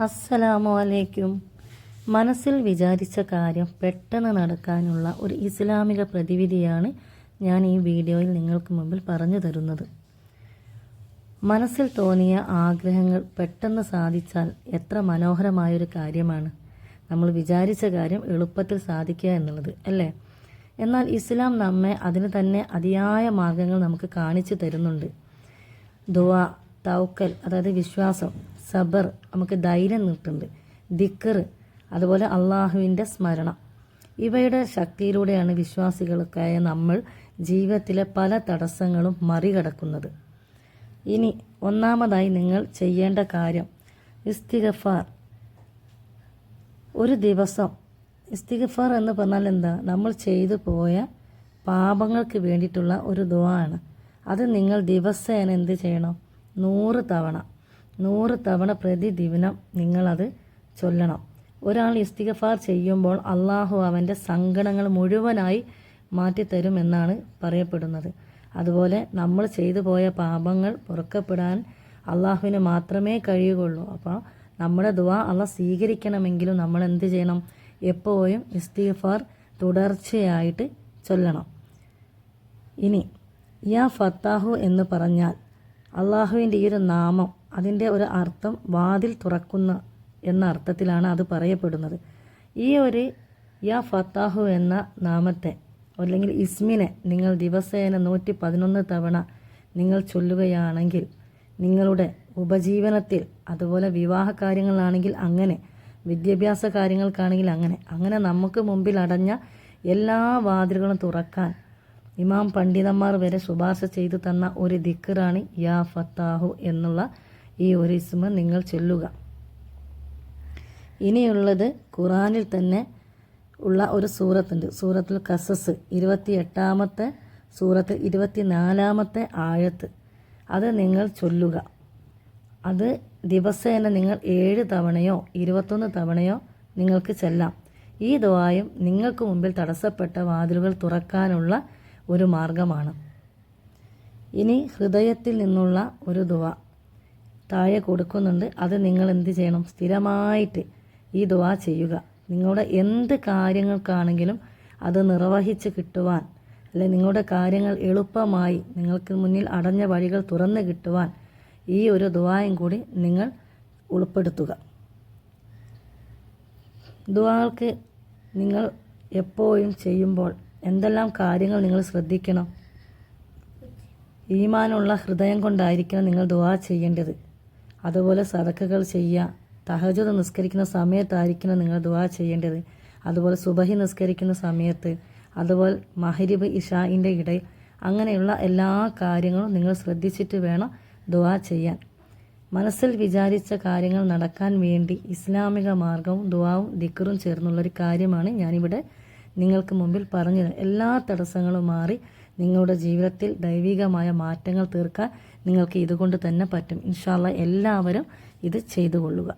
അസ്സലാമു അലൈക്കും. മനസ്സിൽ വിചാരിച്ച കാര്യം പെട്ടെന്ന് നടക്കാനുള്ള ഒരു ഇസ്ലാമിക പ്രതിവിധിയാണ് ഞാൻ ഈ വീഡിയോയിൽ നിങ്ങൾക്ക് മുമ്പിൽ പറഞ്ഞു തരുന്നത്. മനസ്സിൽ തോന്നിയ ആഗ്രഹങ്ങൾ പെട്ടെന്ന് സാധിച്ചാൽ എത്ര മനോഹരമായൊരു കാര്യമാണ്. നമ്മൾ വിചാരിച്ച കാര്യം എളുപ്പത്തിൽ സാധിക്കുക എന്നുള്ളത് അല്ലേ? എന്നാൽ ഇസ്ലാം നമ്മെ അതിന് തന്നെ അതിയായ മാർഗങ്ങൾ നമുക്ക് കാണിച്ചു തരുന്നുണ്ട്. ദുആ, തവക്കൽ അതായത് വിശ്വാസം, സബർ നമുക്ക് ധൈര്യം നീട്ടുന്നുണ്ട്, ദിക്ർ, അതുപോലെ അള്ളാഹുവിൻ്റെ സ്മരണം. ഇവയുടെ ശക്തിയിലൂടെയാണ് വിശ്വാസികൾക്കായ നമ്മൾ ജീവിതത്തിലെ പല തടസ്സങ്ങളും മറികടക്കുന്നത്. ഇനി ഒന്നാമതായി നിങ്ങൾ ചെയ്യേണ്ട കാര്യം ഇസ്തിഗ്ഫാർ. ഒരു ദിവസം ഇസ്തിഗ്ഫാർ എന്ന് പറഞ്ഞാൽ എന്താ? നമ്മൾ ചെയ്തു പോയ പാപങ്ങൾക്ക് വേണ്ടിയിട്ടുള്ള ഒരു ദുആ ആണ്. അത് നിങ്ങൾ ദിവസേന എന്ത് ചെയ്യണം? 100 തവണ പ്രതിദിനം നിങ്ങളത് ചൊല്ലണം. ഒരാൾ ഇസ്തിഗ്ഫാർ ചെയ്യുമ്പോൾ അള്ളാഹു അവൻ്റെ സങ്കടങ്ങൾ മുഴുവനായി മാറ്റിത്തരും എന്നാണ് പറയപ്പെടുന്നത്. അതുപോലെ നമ്മൾ ചെയ്തു പോയ പാപങ്ങൾ പൊറുക്കപ്പെടാൻ അള്ളാഹുവിന് മാത്രമേ കഴിയുകയുള്ളൂ. അപ്പോൾ നമ്മുടെ ദുആ അള്ളാഹ് സ്വീകരിക്കണമെങ്കിലും നമ്മൾ എന്ത് ചെയ്യണം? എപ്പോഴും ഇസ്തിഗ്ഫാർ തുടർച്ചയായിട്ട് ചൊല്ലണം. ഇനി യാ ഫത്താഹു എന്ന് പറഞ്ഞാൽ അള്ളാഹുവിൻ്റെ ഈ ഒരു നാമം, അതിൻ്റെ ഒരു അർത്ഥം വാതിൽ തുറക്കുന്ന എന്ന അർത്ഥത്തിലാണ് അത് പറയപ്പെടുന്നത്. ഈ ഒരു യാ ഫത്താഹു എന്ന നാമത്തെ അല്ലെങ്കിൽ ഇസ്മിനെ നിങ്ങൾ ദിവസേന 111 തവണ നിങ്ങൾ ചൊല്ലുകയാണെങ്കിൽ നിങ്ങളുടെ ഉപജീവനത്തിൽ, അതുപോലെ വിവാഹ കാര്യങ്ങളാണെങ്കിൽ അങ്ങനെ, വിദ്യാഭ്യാസ കാര്യങ്ങൾക്കാണെങ്കിൽ അങ്ങനെ നമുക്ക് മുമ്പിൽ അടഞ്ഞ എല്ലാ വാതിലുകളും തുറക്കാൻ ഇമാം പണ്ഡിതന്മാർ വരെ ശുപാർശ ചെയ്തു തന്ന ഒരു ദിക്റാണ് യാ ഫത്താഹു എന്നുള്ള ഈ ഒരു ഇസ്മ നിങ്ങൾ ചൊല്ലുക. ഇനിയുള്ളത് ഖുറാനിൽ തന്നെ ഉള്ള ഒരു സൂറത്തുണ്ട്, സൂറത്തുൽ ഖസസ് 28-ാമത്തെ സൂറത്ത് 24-ാമത്തെ ആയത്ത്. അത് നിങ്ങൾ ചൊല്ലുക. അത് ദിവസേന നിങ്ങൾ 7 തവണയോ 21 തവണയോ നിങ്ങൾക്ക് ചെല്ലാം. ഈ ദുആയും നിങ്ങൾക്ക് മുമ്പിൽ തടസ്സപ്പെട്ട വാതിലുകൾ തുറക്കാനുള്ള ഒരു മാർഗമാണ്. ഇനി ഹൃദയത്തിൽ നിന്നുള്ള ഒരു ദുആ താഴെ കൊടുക്കുന്നുണ്ട്. അത് നിങ്ങൾ എന്ത് ചെയ്യണം? സ്ഥിരമായിട്ട് ഈ ദുആ ചെയ്യുക. നിങ്ങളുടെ എന്ത് കാര്യങ്ങൾക്കാണെങ്കിലും അത് നിർവഹിച്ച് കിട്ടുവാൻ, അല്ലെ നിങ്ങളുടെ കാര്യങ്ങൾ എളുപ്പമായി നിങ്ങൾക്ക് മുന്നിൽ അടഞ്ഞ വഴികൾ തുറന്നു കിട്ടുവാൻ ഈ ഒരു ദുആയും കൂടി നിങ്ങൾ ഉൾപ്പെടുത്തുക. ദുആകൾക്ക് നിങ്ങൾ എപ്പോഴും ചെയ്യുമ്പോൾ എന്തെല്ലാം കാര്യങ്ങൾ നിങ്ങൾ ശ്രദ്ധിക്കണം? ഈമാനുള്ള ഹൃദയം കൊണ്ടായിരിക്കണം നിങ്ങൾ ദുആ ചെയ്യേണ്ടത്. അതുപോലെ സദഖകൾ ചെയ്യുക. തഹജ്ജുദ് നിസ്കരിക്കുന്ന സമയത്തായിരിക്കണം നിങ്ങൾ ദുആ ചെയ്യേണ്ടത്. അതുപോലെ സുബഹി നിസ്കരിക്കുന്ന സമയത്ത്, അതുപോലെ മഗ്രിബ് ഇശാഇൻ്റെ ഇടയിൽ, അങ്ങനെയുള്ള എല്ലാ കാര്യങ്ങളും നിങ്ങൾ ശ്രദ്ധിച്ചിട്ട് വേണം ദുആ ചെയ്യാൻ. മനസ്സിൽ വിചാരിച്ച കാര്യങ്ങൾ നടക്കാൻ വേണ്ടി ഇസ്ലാമിക മാർഗവും ദുആവും ദിക്റും ചേർന്നുള്ളൊരു കാര്യമാണ് ഞാനിവിടെ നിങ്ങൾക്ക് മുമ്പിൽ പറഞ്ഞത്. എല്ലാ തടസ്സങ്ങളും മാറി നിങ്ങളുടെ ജീവിതത്തിൽ ദൈവികമായ മാറ്റങ്ങൾ തീർക്കാൻ നിങ്ങൾക്ക് ഇതുകൊണ്ട് തന്നെ പറ്റും. ഇൻഷാ അല്ലാഹ് എല്ലാവരും ഇത് ചെയ്തു കൊള്ളുക.